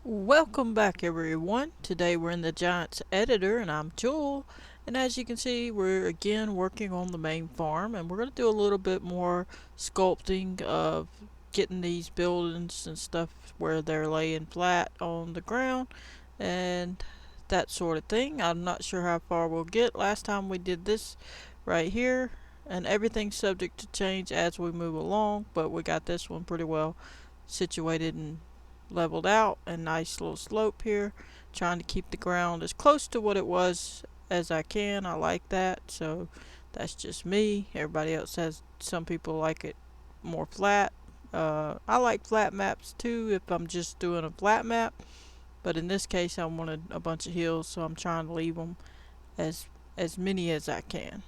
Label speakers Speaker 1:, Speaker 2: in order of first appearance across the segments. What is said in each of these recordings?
Speaker 1: Welcome back everyone. Today we're in the Giants editor and I'm Joel, and as you can see we're again working on the main farm, and we're going to do a little bit more sculpting of getting these buildings and stuff where they're laying flat on the ground and that sort of thing. I'm not sure how far we'll get. Last time we did this right here, and everything's subject to change as we move along, but we got this one pretty well situated and leveled out. A nice little slope here, trying to keep the ground as close to what it was as I can. I like that, so that's just me. Everybody else has, some people like it more flat. I like flat maps too if I'm just doing a flat map, but in this case I wanted a bunch of hills, so I'm trying to leave them as many as I can.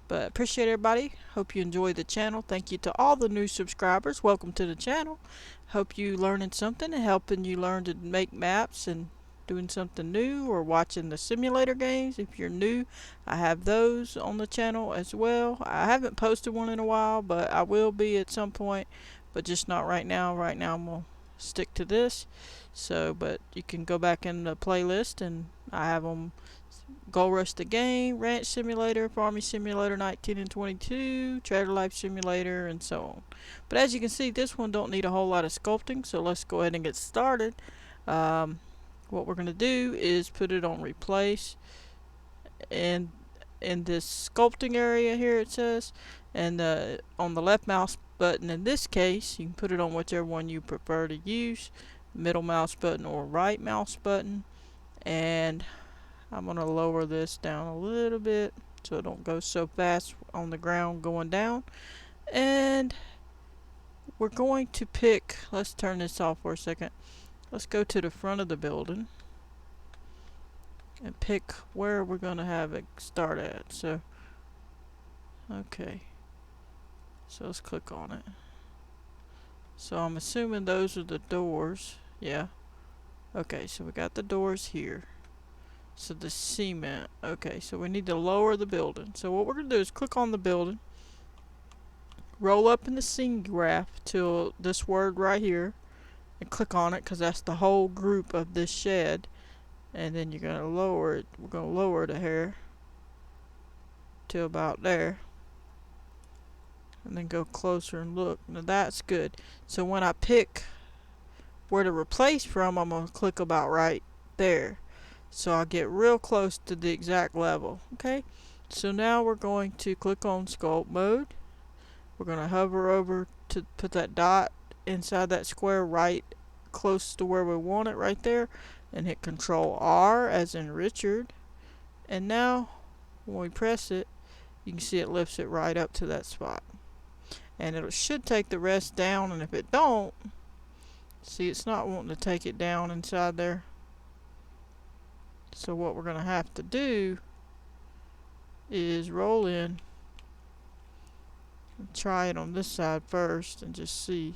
Speaker 1: But appreciate everybody. Hope you enjoy the channel. Thank you to all the new subscribers. Welcome to the channel. Hope you learning something and helping you learn to make maps and doing something new, or watching the simulator games. If you're new, I have those on the channel as well. I haven't posted one in a while, but I will be at some point, but just not right now. Right now I'm going to stick to this. So, but you can go back in the playlist and I have them: Gold Rush the Game, Ranch Simulator, Farming Simulator 19 and 22, Trader Life Simulator, and so on. But as you can see, this one don't need a whole lot of sculpting, so let's go ahead and get started. What we're going to do is put it on Replace, and in this sculpting area here it says, and on the left mouse button in this case, you can put it on whichever one you prefer to use, middle mouse button or right mouse button. And I'm going to lower this down a little bit so it don't go so fast on the ground going down. And we're going to pick, let's turn this off for a second. Let's go to the front of the building and pick where we're going to have it start at. So, okay. So let's click on it. So I'm assuming those are the doors. Yeah. Okay, so we got the doors here. So the cement. Okay, so we need to lower the building. So what we're going to do is click on the building, roll up in the scene graph till this word right here, and click on it because that's the whole group of this shed. And then you're going to lower it. We're going to lower the hair to about there. And then go closer and look. Now that's good. So when I pick where to replace from, I'm going to click about right there. So I'll get real close to the exact level. Okay, so now we're going to click on sculpt mode. We're going to hover over to put that dot inside that square right close to where we want it right there, and hit Control R as in Richard. And now when we press it, you can see it lifts it right up to that spot, and it should take the rest down. And if it don't, see, it's not wanting to take it down inside there. So what we're going to have to do is roll in and try it on this side first and just see.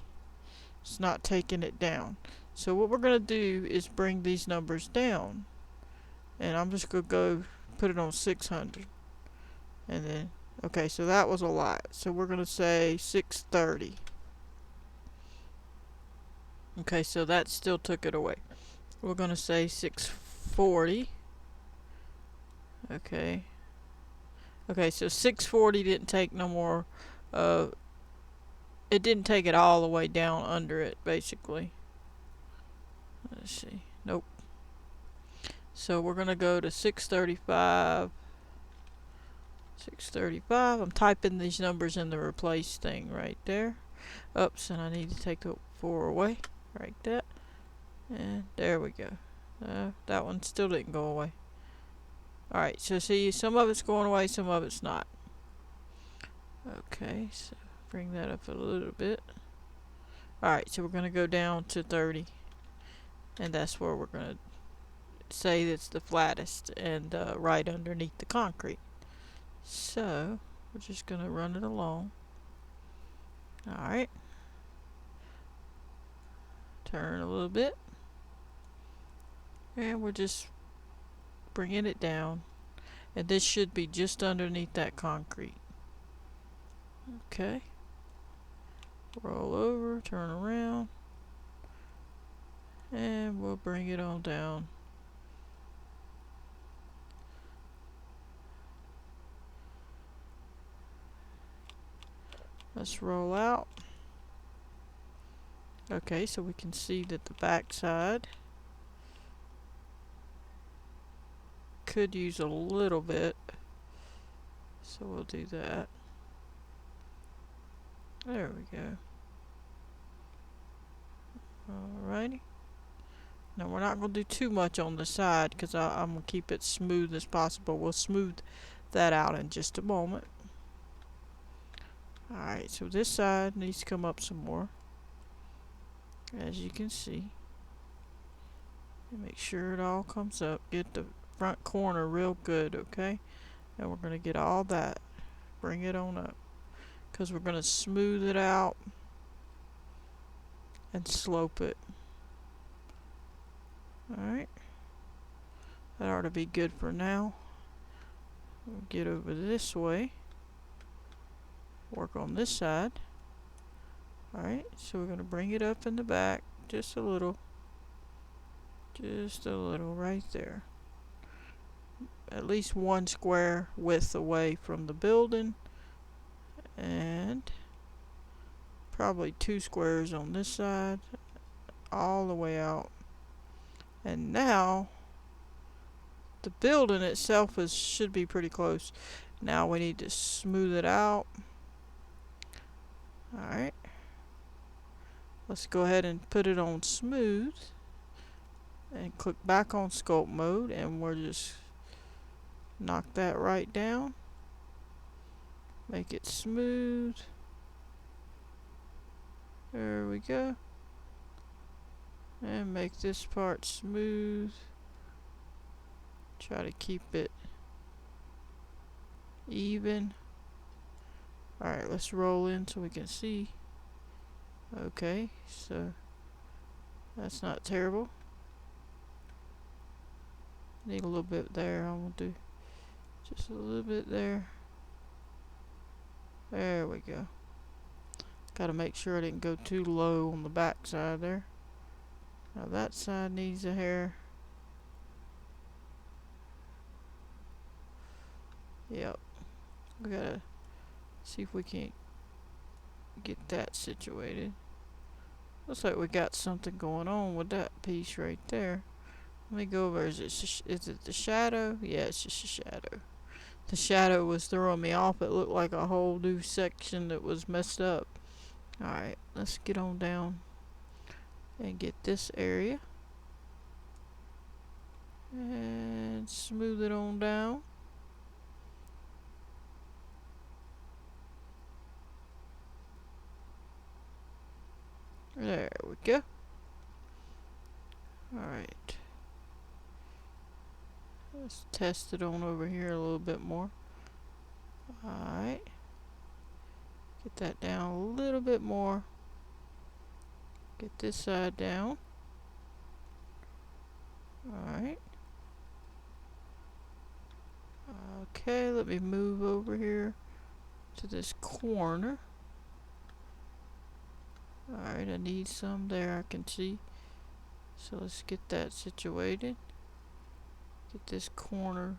Speaker 1: It's not taking it down. So what we're going to do is bring these numbers down. And I'm just going to go put it on 600. And then, okay, so that was a lot. So we're going to say 630. Okay, so that still took it away. We're going to say 640. Okay. Okay, so 640 didn't take no more. It didn't take it all the way down under it, basically. Let's see. Nope. So we're going to go to 635. 635. I'm typing these numbers in the replace thing right there. Oops, and I need to take the 4 away. Like that. And there we go. That one still didn't go away. Alright, so see, some of it's going away, some of it's not. Okay, so bring that up a little bit. Alright, so we're going to go down to 30. And that's where we're going to say it's the flattest, and right underneath the concrete. So, we're just going to run it along. Alright. Turn a little bit. And we're just bringing it down. And this should be just underneath that concrete. Okay. Roll over, turn around. And we'll bring it on down. Let's roll out. Okay, so we can see that the back side could use a little bit. So we'll do that. There we go. Alrighty. Now we're not going to do too much on the side because I'm going to keep it smooth as possible. We'll smooth that out in just a moment. Alright, so this side needs to come up some more, as you can see. And make sure it all comes up. Get the front corner real good, okay? And we're going to get all that. Bring it on up. Because we're going to smooth it out and slope it. Alright. That ought to be good for now. We'll get over this way. Work on this side. Alright, so we're going to bring it up in the back just a little. Just a little right there. At least 1 square width away from the building. And probably 2 squares on this side. All the way out. And now the building itself should be pretty close. Now we need to smooth it out. Alright. Let's go ahead and put it on smooth. And click back on sculpt mode. And we'll just knock that right down. Make it smooth. There we go. And make this part smooth. Try to keep it even. Alright, let's roll in so we can see. Okay, so that's not terrible. Need a little bit there. I'm going to do just a little bit there. There we go. Got to make sure I didn't go too low on the back side there. Now that side needs a hair. Yep. We gotta see if we can't get that situated. Looks like we got something going on with that piece right there. Let me go over. Is it the shadow? Yeah, it's just a shadow. The shadow was throwing me off. It looked like a whole new section that was messed up. Alright, let's get on down and get this area. And smooth it on down. There we go. Alright. Let's test it on over here a little bit more. Alright. Get that down a little bit more. Get this side down. Alright. Okay, let me move over here to this corner. Alright, I need some there, I can see. So let's get that situated. Get this corner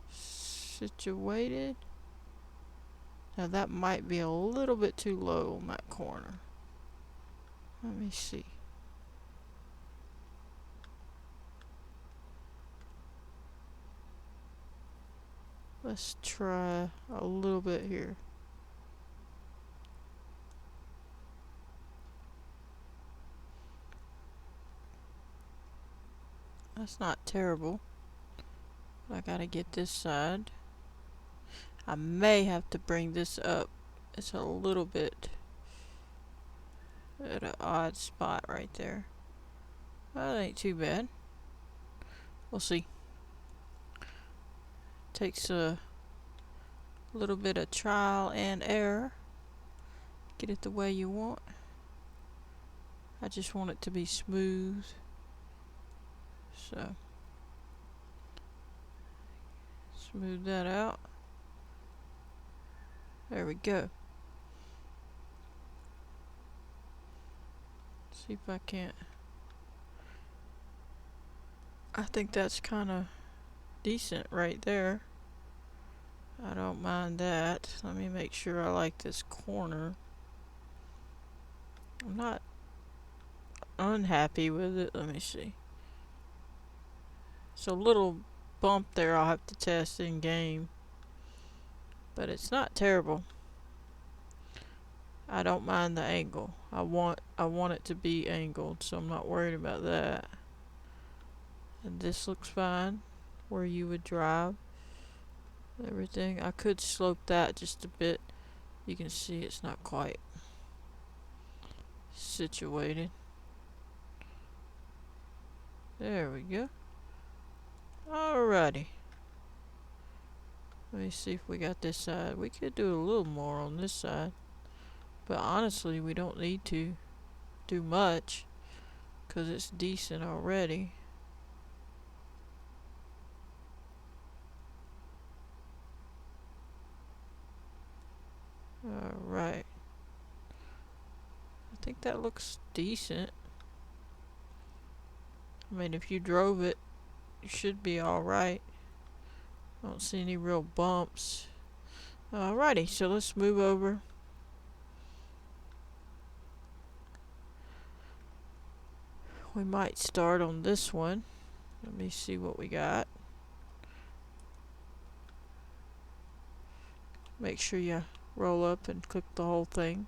Speaker 1: situated. Now that might be a little bit too low on that corner. Let me see. Let's try a little bit here. That's not terrible. I gotta get this side. I may have to bring this up. It's a little bit at an odd spot right there. That ain't too bad. We'll see. Takes a little bit of trial and error. Get it the way you want. I just want it to be smooth. So smooth that out. There we go. See if I can't I think that's kind of decent right there. I don't mind that. Let me make sure I like this corner. I'm not unhappy with it. Let me see. So little bump there I'll have to test in game. But it's not terrible. I don't mind the angle. I want it to be angled, so I'm not worried about that. And this looks fine where you would drive everything. I could slope that just a bit. You can see it's not quite situated. There we go. Alrighty. Let me see if we got this side. We could do a little more on this side. But honestly, we don't need to do much because it's decent already. Alright. I think that looks decent. I mean, if you drove it, you should be alright. I don't see any real bumps. Alrighty, so let's move over. We might start on this one. Let me see what we got. Make sure you roll up and click the whole thing.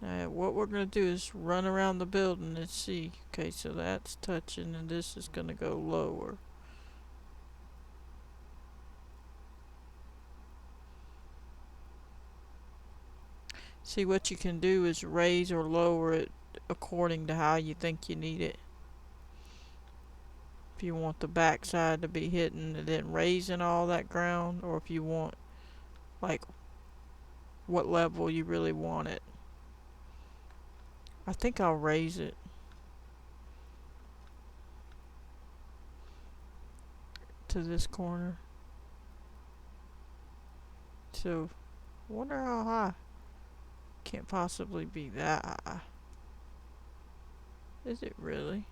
Speaker 1: Now, what we're going to do is run around the building and see. Okay, so that's touching and this is going to go lower. See, what you can do is raise or lower it according to how you think you need it. If you want the backside to be hitting and then raising all that ground, or if you want like what level you really want it. I think I'll raise it to this corner. So, wonder how high. Can't possibly be that high. Is it really?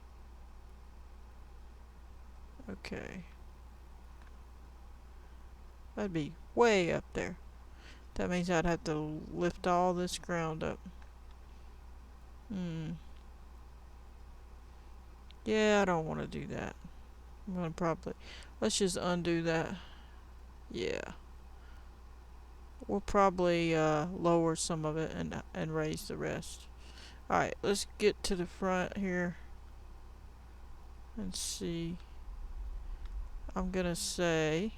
Speaker 1: Okay. That'd be way up there. That means I'd have to lift all this ground up. Yeah, I don't want to do that. I'm gonna probably... Let's just undo that. Yeah. We'll probably lower some of it and raise the rest. Alright, let's get to the front here and see. I'm gonna say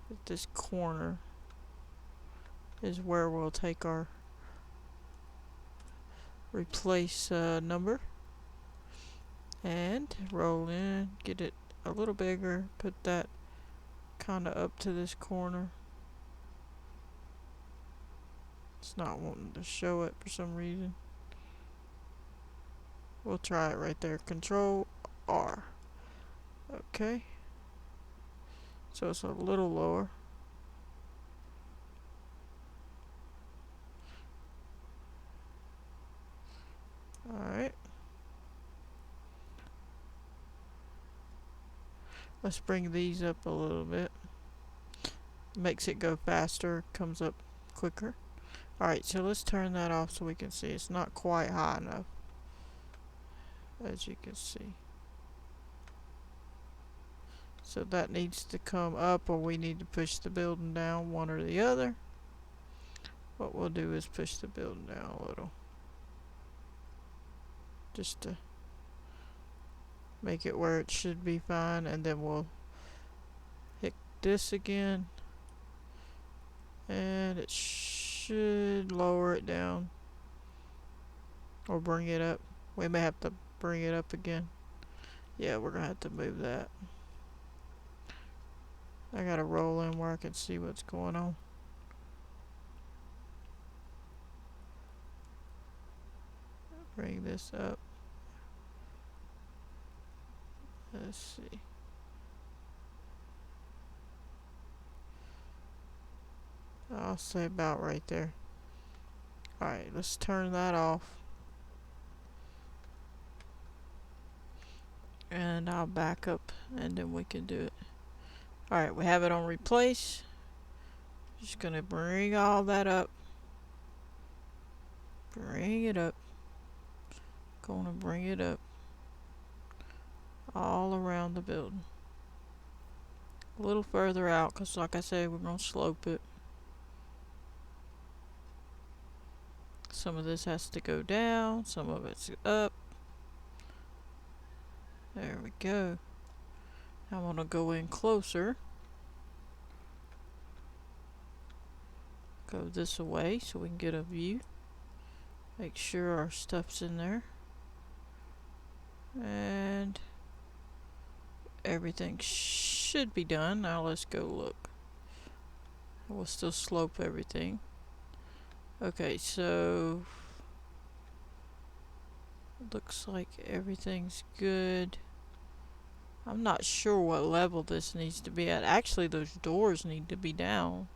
Speaker 1: that this corner is where we'll take our replace number and roll in, get it a little bigger, put that kind of up to this corner. It's not wanting to show it for some reason. We'll try it right there. Control R. Okay. So it's a little lower. Alright. Let's bring these up a little bit. Makes it go faster, comes up quicker. Alright, so let's turn that off so we can see. It's not quite high enough, as you can see. So that needs to come up, or we need to push the building down, one or the other. What we'll do is push the building down a little, just to make it where it should be fine, and then we'll hit this again, and it should lower it down or bring it up. We may have to bring it up again. Yeah, we're gonna have to move that. I gotta roll in where I can see what's going on. Bring this up. Let's see. I'll say about right there. Alright, let's turn that off. And I'll back up and then we can do it. Alright, we have it on replace. Just gonna bring all that up. Bring it up. Gonna bring it up. All around the building. A little further out because like I said, we're gonna slope it. Some of this has to go down, some of it's up. There we go. I'm gonna go in closer. Go this way so we can get a view. Make sure our stuff's in there. And everything should be done. Now let's go look. We'll still slope everything. Okay, so looks like everything's good. I'm not sure what level this needs to be at. Actually, those doors need to be down,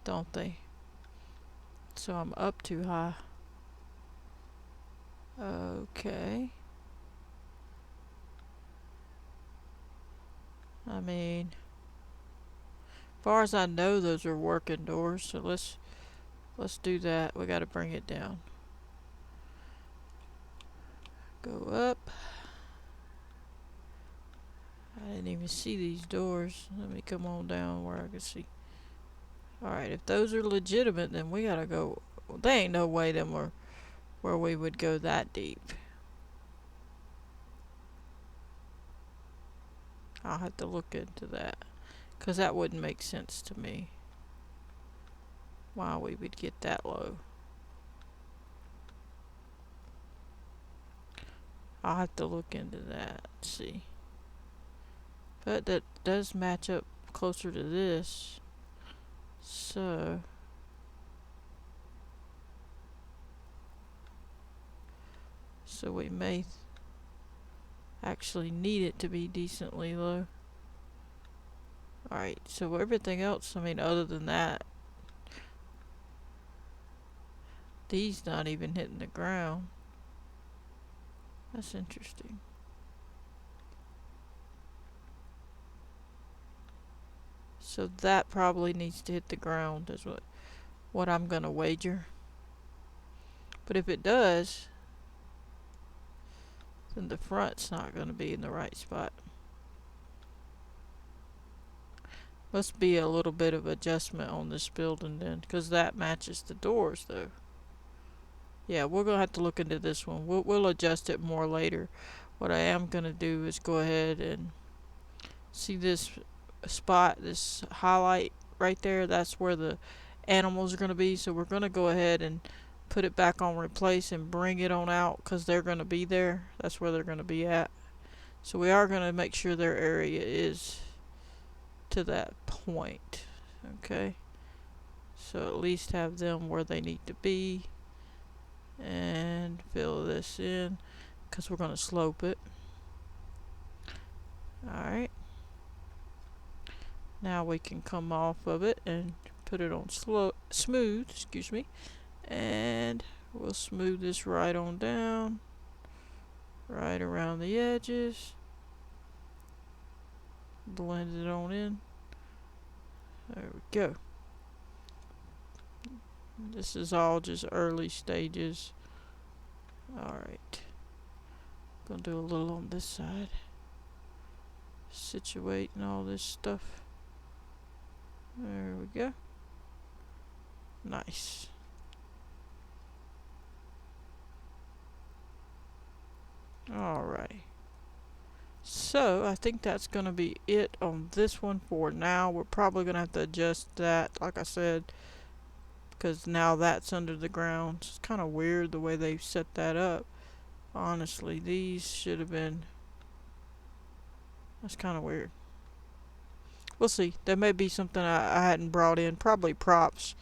Speaker 1: don't they? So I'm up too high. Okay. I mean, as far as I know, those are working doors. So let's do that. We got to bring it down. Go up. I didn't even see these doors. Let me come on down where I can see. Alright, if those are legitimate, then we gotta go. There ain't no way them were where we would go that deep. I'll have to look into that. Because that wouldn't make sense to me. Why we would get that low. I'll have to look into that. See. But that does match up closer to this. So we may actually need it to be decently low. Alright, so everything else, I mean, other than that, these not even hitting the ground. That's interesting. So that probably needs to hit the ground is what I'm gonna wager. But if it does, then the front's not gonna be in the right spot. Must be a little bit of adjustment on this building then, because that matches the doors though. Yeah, we're gonna have to look into this one. We'll adjust it more later. What I am gonna do is go ahead and see this spot, this highlight right there. That's where the animals are gonna be. So we're gonna go ahead and put it back on replace and bring it on out because they're gonna be there. That's where they're gonna be at. So we are gonna make sure their area is to that point. Okay. So at least have them where they need to be. And fill this in because we're going to slope it. Alright. Now we can come off of it and put it on smooth, excuse me. And we'll smooth this right on down. Right around the edges. Blend it on in. There we go. This is all just early stages. Alright. Gonna do a little on this side. Situating all this stuff. There we go. Nice. Alright. So, I think that's gonna be it on this one for now. We're probably gonna have to adjust that, like I said, because now that's under the ground. It's kind of weird the way they set that up. Honestly, these should have been... That's kind of weird. We'll see. There may be something I hadn't brought in. Probably props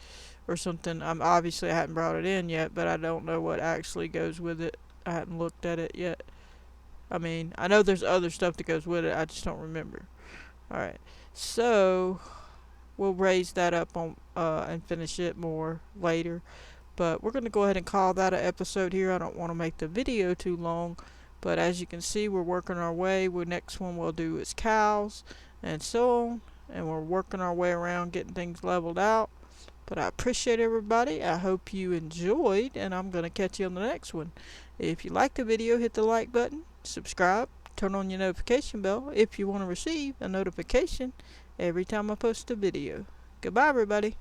Speaker 1: or something. Obviously I hadn't brought it in yet, but I don't know what actually goes with it. I hadn't looked at it yet. I mean, I know there's other stuff that goes with it. I just don't remember. Alright. So... we'll raise that up on and finish it more later. But we're going to go ahead and call that an episode here. I don't want to make the video too long. But as you can see, we're working our way. The next one we'll do is cows and so on. And we're working our way around getting things leveled out. But I appreciate everybody. I hope you enjoyed, and I'm going to catch you on the next one. If you like the video, hit the like button, subscribe, turn on your notification bell if you want to receive a notification every time I post a video. Goodbye, everybody.